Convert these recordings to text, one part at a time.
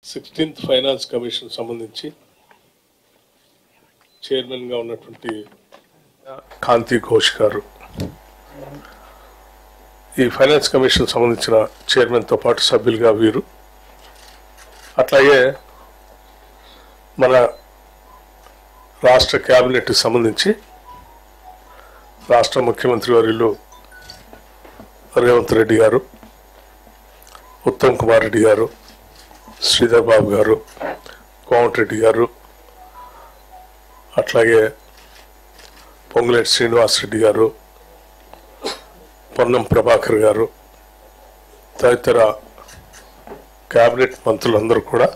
16th finance commission సంబంధించి chairman గా ఉన్నటువంటి కాంతి ఘోష్ గారు ఈ ఫైనాన్స్ కమిషన్ సంబంధించిన చైర్మన్ తో పాటు సభ్యులుగా వీరు అట్లాగే మన రాష్ట్ర కేబినెట్ సంబంధించి రాష్ట్ర ముఖ్యమంత్రి వర్యులు రేవంత్ రెడ్డి గారు, ఉత్తమ్ కుమార్ రెడ్డి గారు, శ్రీధర్ బాబు గారు, కోమటిరెడ్డి గారు, అట్లాగే పొంగులేటి శ్రీనివాస్ రెడ్డి గారు, పొన్నం ప్రభాకర్ గారు తదితర కేబినెట్ మంత్రులందరూ కూడా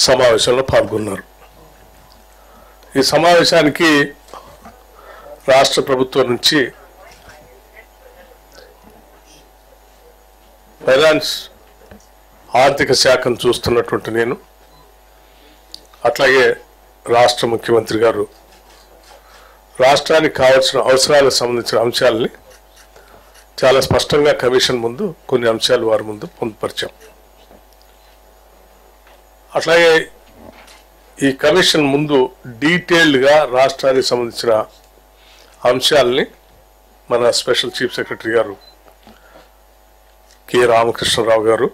సమావేశంలో పాల్గొన్నారు. ఈ సమావేశానికి రాష్ట్ర ప్రభుత్వం నుంచి ఫైనాన్స్ ఆర్థిక శాఖను చూస్తున్నటువంటి నేను, అట్లాగే రాష్ట్ర ముఖ్యమంత్రి గారు రాష్ట్రానికి కావాల్సిన అవసరాలకు సంబంధించిన అంశాలని చాలా స్పష్టంగా కమిషన్ ముందు కొన్ని అంశాలు వారి ముందు పొందుపరిచాం. అట్లాగే ఈ కమిషన్ ముందు డీటెయిల్డ్గా రాష్ట్రానికి సంబంధించిన అంశాలని మన స్పెషల్ చీఫ్ సెక్రటరీ గారు కె రామకృష్ణరావు గారు,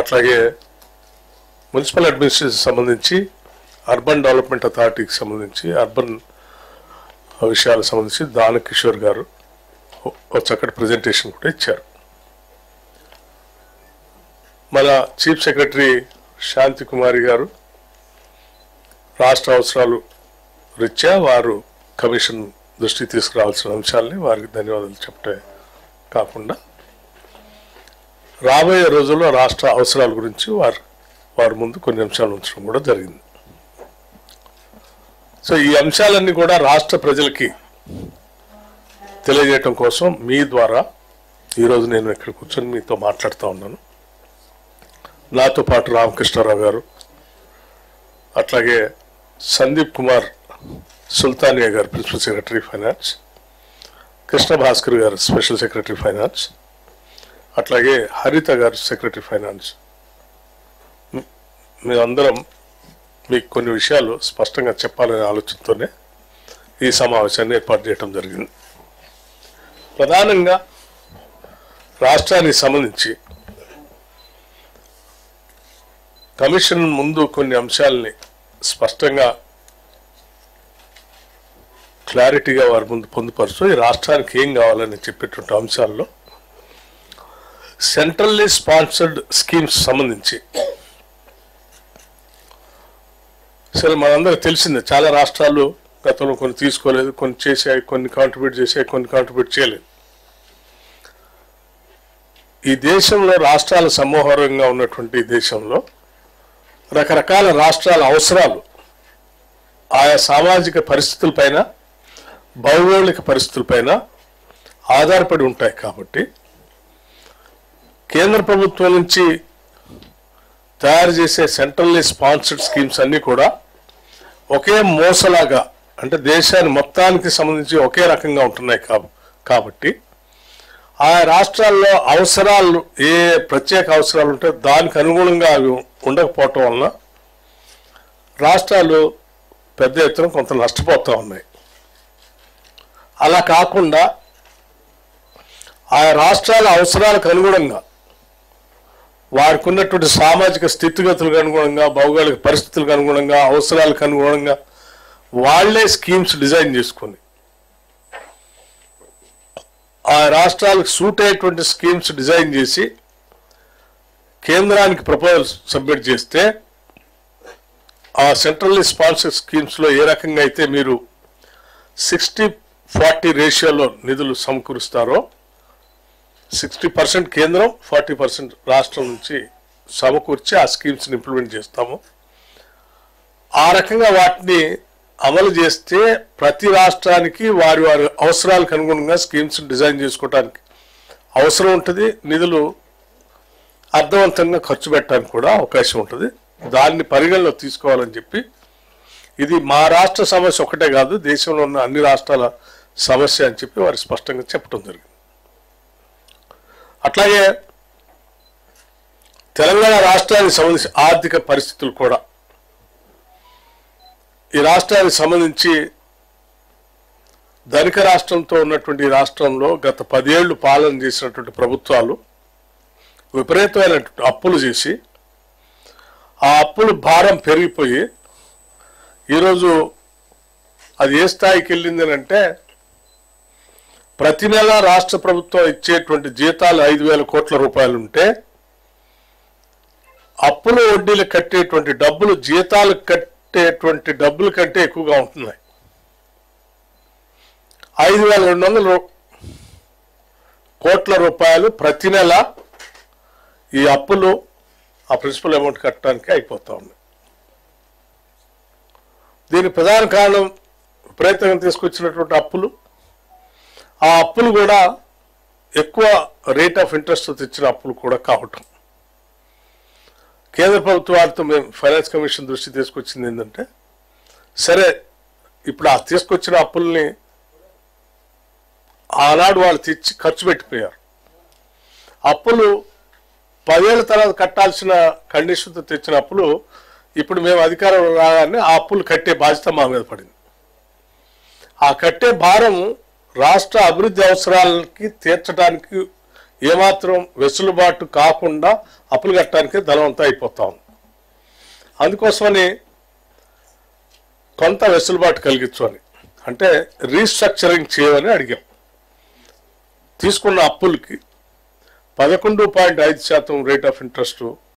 అట్లాగే మున్సిపల్ అడ్మినిస్ట్రేషన్ సంబంధించి అర్బన్ డెవలప్మెంట్ అథారిటీకి సంబంధించి అర్బన్ విషయాలకు సంబంధించి దాన కిషోర్ గారు ఒక చక్కటి ప్రజెంటేషన్ కూడా ఇచ్చారు. మన చీఫ్ సెక్రటరీ శాంతి కుమారి గారు రాష్ట్ర అవసరాలు రీత్యా వారు కమిషన్ దృష్టికి తీసుకురావాల్సిన అంశాలని వారికి ధన్యవాదాలు చెప్పే కాకుండా రాబోయే రోజుల్లో రాష్ట్ర అవసరాల గురించి వారి ముందు కొన్ని అంశాలు ఉంచడం కూడా జరిగింది. సో ఈ అంశాలన్నీ కూడా రాష్ట్ర ప్రజలకి తెలియజేయటం కోసం మీ ద్వారా ఈరోజు నేను ఇక్కడ కూర్చొని మీతో మాట్లాడుతూ ఉన్నాను. నాతో పాటు రామకృష్ణారావు గారు, అట్లాగే సందీప్ కుమార్ సుల్తానియా గారు principal secretary finance, Krishna Bhaskar గారు స్పెషల్ సెక్రటరీ ఫైనాన్స్, అట్లాగే హరిత గారు సెక్రటరీ ఫైనాన్స్. మేమందరం మీకు కొన్ని విషయాలు స్పష్టంగా చెప్పాలనే ఆలోచనతోనే ఈ సమావేశాన్ని ఏర్పాటు చేయడం జరిగింది. ప్రధానంగా రాష్ట్రానికి సంబంధించి కమిషన్ ముందు కొన్ని అంశాలని స్పష్టంగా క్లారిటీగా వారి ముందు పొందుపరుస్తూ ఈ రాష్ట్రానికి ఏం కావాలని చెప్పేటువంటి అంశాల్లో సెంట్రల్లీ స్పాన్సర్డ్ స్కీమ్స్ సంబంధించి సరే మనందరికి తెలిసిందే, చాలా రాష్ట్రాలు గతంలో కొన్ని తీసుకోలేదు, కొన్ని చేశాయి, కొన్ని కాంట్రిబ్యూట్ చేశాయి, కొన్ని కాంట్రిబ్యూట్ చేయలేదు. ఈ దేశంలో రాష్ట్రాల సమూహంగా ఉన్నటువంటి దేశంలో రకరకాల రాష్ట్రాల అవసరాలు ఆయా సామాజిక పరిస్థితులపైన, భౌగోళిక పరిస్థితులపైన ఆధారపడి ఉంటాయి. కాబట్టి కేంద్ర ప్రభుత్వం నుంచి తయారు చేసే సెంట్రల్లీ స్పాన్సర్డ్ స్కీమ్స్ అన్నీ కూడా ఒకే మోసలాగా, అంటే దేశాన్ని మొత్తానికి సంబంధించి ఒకే రకంగా ఉంటున్నాయి. కాబట్టి ఆ రాష్ట్రాల్లో అవసరాలు ఏ ప్రత్యేక అవసరాలు ఉంటే దానికి అనుగుణంగా అవి ఉండకపోవటం వలన రాష్ట్రాలు పెద్ద ఎత్తున కొంత నష్టపోతూ ఉన్నాయి. అలా కాకుండా ఆ రాష్ట్రాల అవసరాలకు అనుగుణంగా, వారికి ఉన్నటువంటి సామాజిక స్థితిగతులకు అనుగుణంగా, భౌగోళిక పరిస్థితులకు అనుగుణంగా, అవసరాలకు అనుగుణంగా వాళ్లే స్కీమ్స్ డిజైన్ చేసుకొని ఆ రాష్ట్రాలకు సూట్ అయ్యేటువంటి స్కీమ్స్ డిజైన్ చేసి కేంద్రానికి ప్రపోజల్ సబ్మిట్ చేస్తే ఆ సెంట్రల్లీ స్పాన్సర్డ్ స్కీమ్స్లో ఏ రకంగా అయితే మీరు 60-40 రేషియోలో నిధులు సమకూరుస్తారో, 60% కేంద్రం, 40% రాష్ట్రం నుంచి సమకూర్చి ఆ స్కీమ్స్ని ఇంప్లిమెంట్ చేస్తాము. ఆ రకంగా వాటిని అమలు చేస్తే ప్రతి రాష్ట్రానికి వారి అవసరాలకు అనుగుణంగా స్కీమ్స్ డిజైన్ చేసుకోవడానికి అవసరం ఉంటుంది. నిధులు అర్థవంతంగా ఖర్చు పెట్టడానికి కూడా అవకాశం ఉంటుంది. దాన్ని పరిగణలో తీసుకోవాలని చెప్పి, ఇది మా రాష్ట్ర సమస్య ఒకటే కాదు, దేశంలో ఉన్న అన్ని రాష్ట్రాల సమస్య అని చెప్పి వారు స్పష్టంగా చెప్పడం జరిగింది. అట్లాగే తెలంగాణ రాష్ట్రానికి సంబంధించి ఆర్థిక పరిస్థితులు కూడా ఈ రాష్ట్రానికి సంబంధించి ధనిక రాష్ట్రంతో ఉన్నటువంటి ఈ రాష్ట్రంలో గత 10 ఏళ్లు పాలన చేసినటువంటి ప్రభుత్వాలు విపరీతమైనటువంటి అప్పులు చేసి ఆ అప్పులు భారం పెరిగిపోయి ఈరోజు అది ఏ స్థాయికి వెళ్ళింది అంటే ప్రతి నెల రాష్ట్ర ప్రభుత్వం ఇచ్చేటువంటి జీతాలు 5,000 కోట్ల రూపాయలు ఉంటే అప్పులు వడ్డీలు కట్టేటువంటి డబ్బులు జీతాలు కట్టేటువంటి డబ్బుల కంటే ఎక్కువగా ఉంటున్నాయి. 5,200 కోట్ల రూపాయలు ప్రతి నెల ఈ అప్పులు ఆ ప్రిన్సిపల్ అమౌంట్ కట్టడానికి అయిపోతా ఉన్నాయి. దీని ప్రధాన కారణం విపరీతంగా తీసుకొచ్చినటువంటి అప్పులు. ఆ అప్పులు కూడా ఎక్కువ రేట్ ఆఫ్ ఇంట్రెస్ట్ తెచ్చిన అప్పులు కూడా కావటం. కేంద్ర ప్రభుత్వ వారితో మేము ఫైనాన్స్ కమిషన్ దృష్టి తీసుకొచ్చింది ఏంటంటే, సరే ఇప్పుడు ఆ తీసుకొచ్చిన అప్పుల్ని ఆనాడు వాళ్ళు తెచ్చి ఖర్చు పెట్టిపోయారు. అప్పులు 10 ఏళ్ల తర్వాత కట్టాల్సిన కండిషన్తో తెచ్చిన అప్పులు ఇప్పుడు మేము అధికారం రాగానే ఆ అప్పులు కట్టే బాధ్యత మా మీద పడింది. ఆ కట్టే భారం రాష్ట్ర అభివృద్ధి అవసరాలకి తీర్చడానికి ఏమాత్రం వెసులుబాటు కాకుండా అప్పులు కట్టడానికి ధనవంతం అయిపోతా ఉంది. అందుకోసమని కొంత వెసులుబాటు కలిగించు అని అంటే రీస్ట్రక్చరింగ్ చేయమని అడిగాం. తీసుకున్న అప్పులకి 11.5% రేట్ ఆఫ్ ఇంట్రెస్ట్